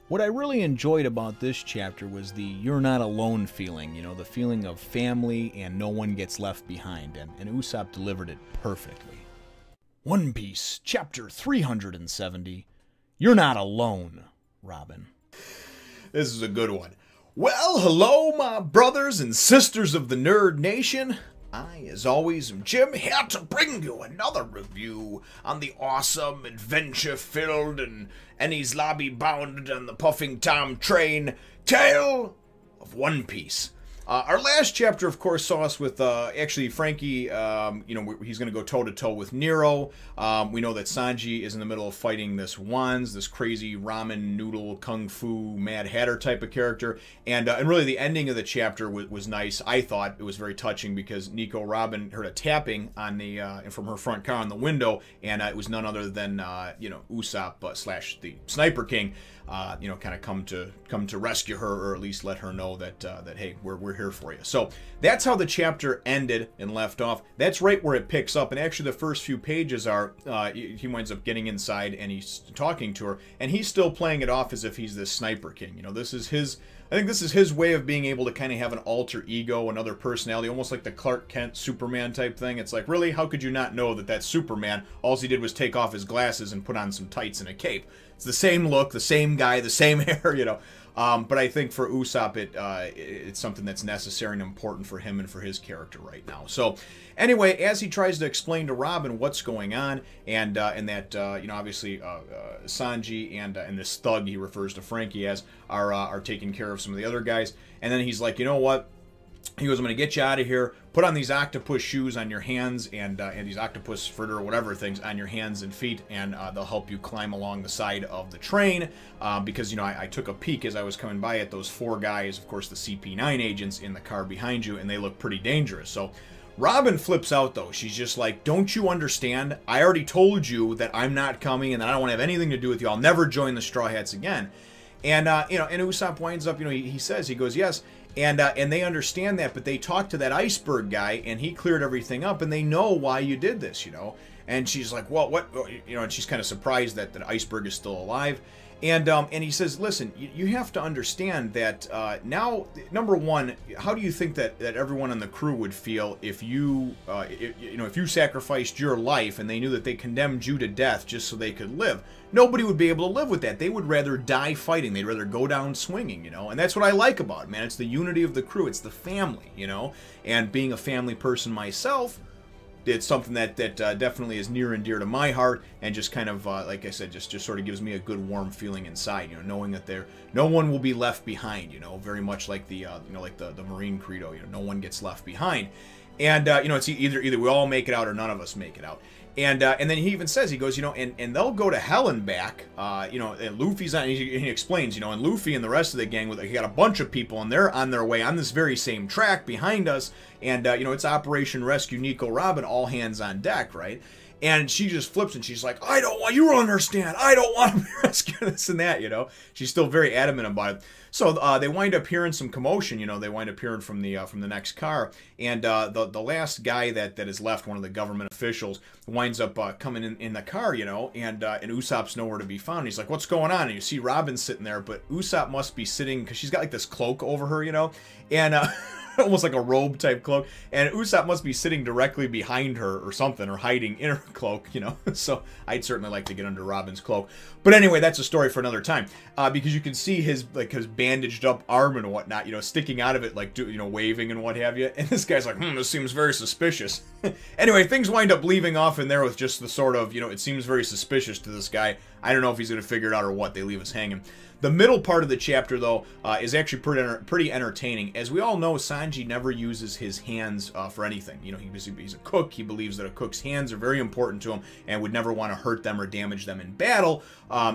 What I really enjoyed about this chapter was the you're not alone feeling, you know, the feeling of family and no one gets left behind, and Usopp delivered it perfectly. One Piece, chapter 370, You're Not Alone, Robin. This is a good one. Well, hello, my brothers and sisters of the Nerd Nation. I, as always, am Jim, here to bring you another review on the awesome, adventure-filled, and Ennie's lobby-bound on the Puffing Tom train Tale of One Piece. Our last chapter, of course, saw us with, actually, Franky, he's going to go toe-to-toe with Nero. We know that Sanji is in the middle of fighting this Wanze, this crazy ramen noodle kung fu Mad Hatter type of character. And really, the ending of the chapter was nice. I thought it was very touching because Nico Robin heard a tapping on the from her front car on the window, and it was none other than, Usopp slash the Sniper King. Kind of come to rescue her, or at least let her know that hey, we're here for you. So that's how the chapter ended and left off. That's right where it picks up, and actually the first few pages are he winds up getting inside and he's talking to her, and he's still playing it off as if he's this Sniper King. You know, this is his. I think this is his way of being able to kind of have an alter ego, another personality, almost like the Clark Kent Superman type thing. It's like, really, how could you not know that that's Superman? All he did was take off his glasses and put on some tights and a cape. It's the same look, the same guy, the same hair, you know. But I think for Usopp, it's something that's necessary and important for him and for his character right now. So, anyway, as he tries to explain to Robin what's going on, and that obviously Sanji and this thug he refers to Franky as are taking care of some of the other guys, and then he's like, you know what? He goes, I'm going to get you out of here. Put on these octopus shoes on your hands and these octopus fritter or whatever things on your hands and feet, and they'll help you climb along the side of the train. Because, I took a peek as I was coming by at those four guys, of course, the CP9 agents in the car behind you, and they look pretty dangerous. So Robin flips out, though. She's just like, don't you understand? I already told you that I'm not coming and that I don't want to have anything to do with you. I'll never join the Straw Hats again. And, and Usopp winds up, he goes, yes. And they understand that, but they talk to that Iceberg guy, and he cleared everything up, and they know why you did this, And she's like, well, what, and she's kind of surprised that Iceberg is still alive. And he says, listen, you have to understand that now, number one, how do you think that everyone on the crew would feel if you, if you sacrificed your life and they knew that they condemned you to death just so they could live? Nobody would be able to live with that. They would rather die fighting. They'd rather go down swinging, And that's what I like about it, man. It's the unity of the crew. It's the family, And being a family person myself, it's something that definitely is near and dear to my heart, and just kind of, like I said, just sort of gives me a good warm feeling inside, knowing that no one will be left behind, very much like the, the Marine credo, no one gets left behind. And, it's either we all make it out or none of us make it out. And then he even says, he goes, and they'll go to hell and back, and Luffy's on, he explains, and Luffy and the rest of the gang, he got a bunch of people, and they're on their way on this very same track behind us, and, it's Operation Rescue Nico Robin, all hands on deck, right? And she just flips and she's like, you don't understand. I don't want to be rescued, this and that, She's still very adamant about it. So they wind up hearing some commotion, They wind up hearing from the next car. And the last guy that is left, one of the government officials, winds up coming in the car, and Usopp's nowhere to be found. He's like, what's going on? And you see Robin sitting there, but Usopp must be sitting, because she's got like this cloak over her, and almost like a robe type cloak, and Usopp must be sitting directly behind her or something, or hiding in her cloak, So I'd certainly like to get under Robin's cloak. But anyway, that's a story for another time, because you can see his bandaged up arm and whatnot, sticking out of it, like, waving and what have you. And this guy's like, this seems very suspicious. Anyway, things wind up leaving off in there with just the sort of, it seems very suspicious to this guy. I don't know if he's going to figure it out or what. They leave us hanging. The middle part of the chapter, though, is actually pretty entertaining. As we all know, Sanji never uses his hands for anything. He's a cook. He believes that a cook's hands are very important to him and would never want to hurt them or damage them in battle.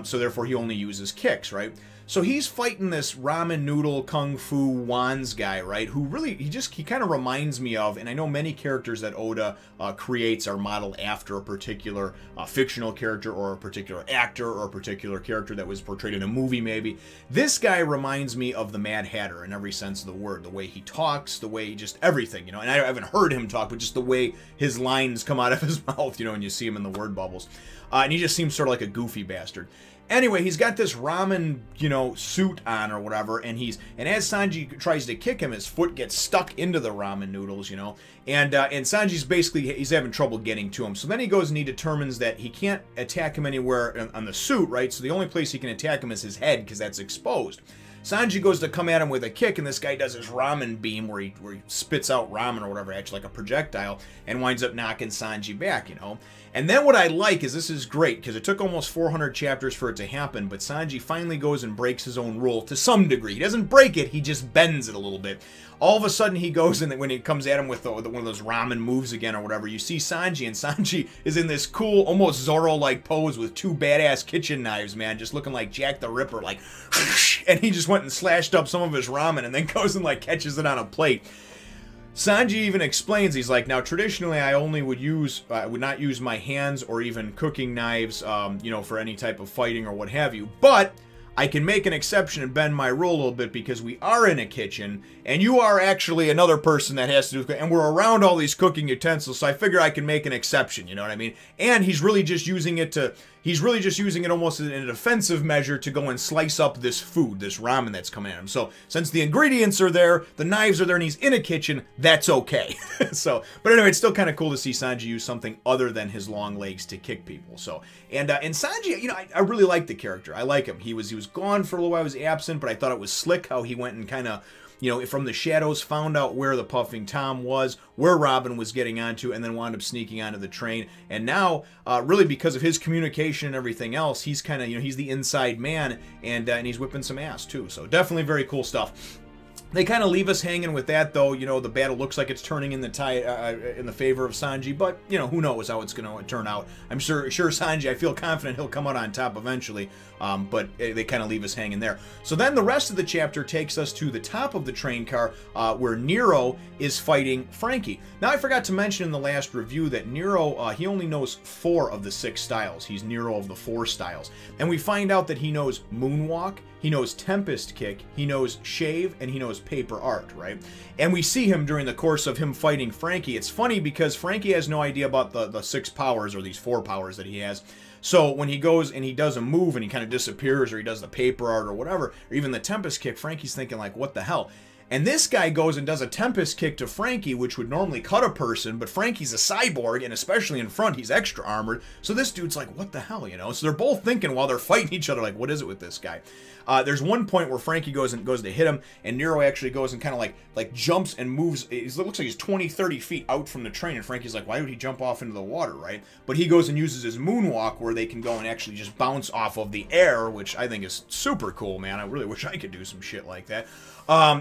So therefore, he only uses kicks, right? So he's fighting this ramen noodle kung fu Wanze guy, right? Who really, he kind of reminds me of, and I know many characters that Oda creates are modeled after a particular fictional character or a particular actor or a particular character that was portrayed in a movie maybe. This guy reminds me of the Mad Hatter in every sense of the word. The way he talks, the way just everything, And I haven't heard him talk, but just the way his lines come out of his mouth, and you see him in the word bubbles. And he just seems sort of like a goofy bastard. Anyway, he's got this ramen, you know, suit on or whatever, and as Sanji tries to kick him, his foot gets stuck into the ramen noodles, you know, and Sanji's basically, he's having trouble getting to him. So then he goes and he determines that he can't attack him anywhere on the suit, right? So the only place he can attack him is his head, because that's exposed. Sanji goes to come at him with a kick, and this guy does his ramen beam where he spits out ramen or whatever, actually like a projectile, and winds up knocking Sanji back, you know. And then what I like is, this is great, because it took almost 400 chapters for it to happen, but Sanji finally goes and breaks his own rule to some degree. He doesn't break it, he just bends it a little bit. All of a sudden he goes, and when he comes at him with one of those ramen moves again or whatever, you see Sanji, and Sanji is in this cool, almost Zorro-like pose with two badass kitchen knives, man, just looking like Jack the Ripper, like, and he just went and slashed up some of his ramen and then goes and like catches it on a plate. Sanji even explains, he's like, now traditionally I only would not use my hands or even cooking knives, you know, for any type of fighting or what have you, but I can make an exception and bend my rule a little bit because we are in a kitchen, and you are actually another person that has to do with, and we're around all these cooking utensils, so I figure I can make an exception, you know what I mean? And he's really just using it almost in a defensive measure to go and slice up this food, this ramen that's coming at him. So, since the ingredients are there, the knives are there, and he's in a kitchen, that's okay. So, but anyway, it's still kind of cool to see Sanji use something other than his long legs to kick people. So, and Sanji, you know, I really like the character. I like him. He was gone for a little while, he was absent, but I thought it was slick how he went and kind of, you know, from the shadows, found out where the Puffing Tom was, where Robin was getting onto, and then wound up sneaking onto the train. And now, really because of his communication and everything else, he's kind of, you know, he's the inside man, and he's whipping some ass, too. So definitely very cool stuff. They kind of leave us hanging with that, though. You know, the battle looks like it's turning in the favor of Sanji, but, you know, who knows how it's going to turn out. I'm sure Sanji, I feel confident he'll come out on top eventually, but they kind of leave us hanging there. So then the rest of the chapter takes us to the top of the train car, where Nero is fighting Franky. Now, I forgot to mention in the last review that Nero, he only knows 4 of the 6 styles. He's Nero of the 4 styles. And we find out that he knows Moonwalk, he knows Tempest Kick, he knows Shave, and he knows Paper Art, right? And we see him during the course of him fighting Franky. It's funny because Franky has no idea about the 6 powers, or these 4 powers that he has. So when he goes and he does a move and he kind of disappears, or he does the Paper Art or whatever, or even the Tempest Kick, Franky's thinking like, what the hell? And this guy goes and does a Tempest Kick to Franky, which would normally cut a person, but Franky's a cyborg, and especially in front, he's extra armored. So this dude's like, what the hell, you know? So they're both thinking while they're fighting each other, like, what is it with this guy? There's one point where Franky goes to hit him, and Nero actually goes and kind of like jumps and moves. It looks like he's 20, 30 feet out from the train, and Franky's like, why would he jump off into the water, right? But he goes and uses his moonwalk, where they can go and actually just bounce off of the air, which I think is super cool, man. I really wish I could do some shit like that.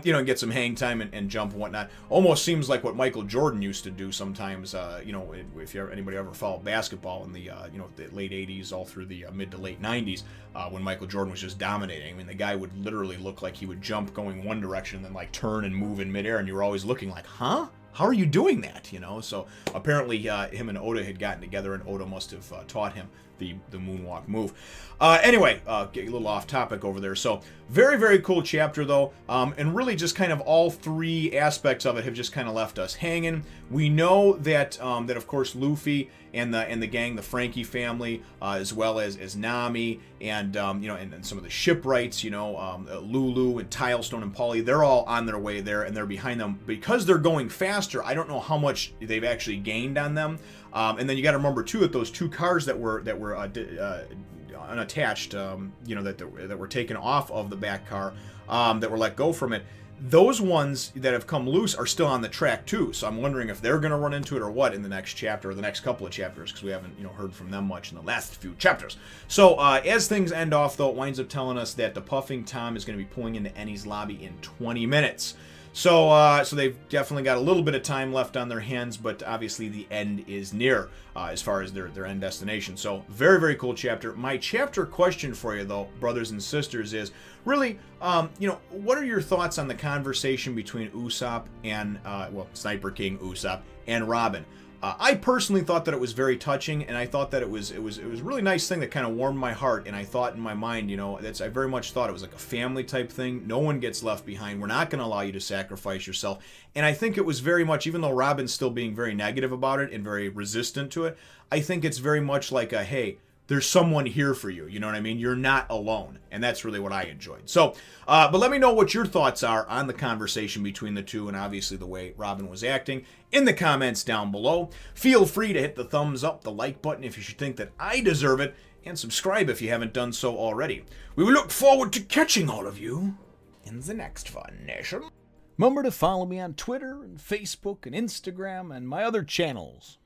You know, and get some hang time and jump and whatnot. Almost seems like what Michael Jordan used to do sometimes. You know, if anybody ever followed basketball in the you know, the late 80s all through the mid to late 90s, when Michael Jordan was just dominating. I mean, the guy would literally look like he would jump going one direction and then like turn and move in midair, and you were always looking like, huh? How are you doing that? You know, so apparently him and Oda had gotten together, and Oda must have taught him the moonwalk move. Anyway, get a little off topic over there. So very, very cool chapter though, and really just kind of all 3 aspects of it have just kind of left us hanging. We know that that of course Luffy and the gang, the Franky family, as well as Nami and you know, and some of the shipwrights, you know, Lulu and Tilestone and Polly, they're all on their way there, and they're behind them because they're going faster. I don't know how much they've actually gained on them. And then you got to remember too that those 2 cars that were unattached, you know, that were taken off of the back car, that were let go from it. Those ones that have come loose are still on the track too. So I'm wondering if they're going to run into it or what in the next chapter, or the next couple of chapters, because we haven't, you know, heard from them much in the last few chapters. So as things end off though, it winds up telling us that the Puffing Tom is going to be pulling into Ennie's lobby in 20 minutes. So so they've definitely got a little bit of time left on their hands, but obviously the end is near as far as their end destination. So very, very cool chapter. My chapter question for you, though, brothers and sisters, is really, you know, what are your thoughts on the conversation between Usopp and, well, Sniper King Usopp and Robin? I personally thought that it was very touching, and I thought that it was a really nice thing that kind of warmed my heart. And I thought in my mind, you know, I very much thought it was like a family type thing. No one gets left behind. We're not going to allow you to sacrifice yourself. And I think it was very much, even though Robin's still being very negative about it and very resistant to it, I think it's very much like a, hey, there's someone here for you. You know what I mean? You're not alone. And that's really what I enjoyed. So, but let me know what your thoughts are on the conversation between the two and obviously the way Robin was acting in the comments down below. Feel free to hit the thumbs up, the like button if you should think that I deserve it, and subscribe if you haven't done so already. We will look forward to catching all of you in the next Fun Nation. Remember to follow me on Twitter and Facebook and Instagram and my other channels.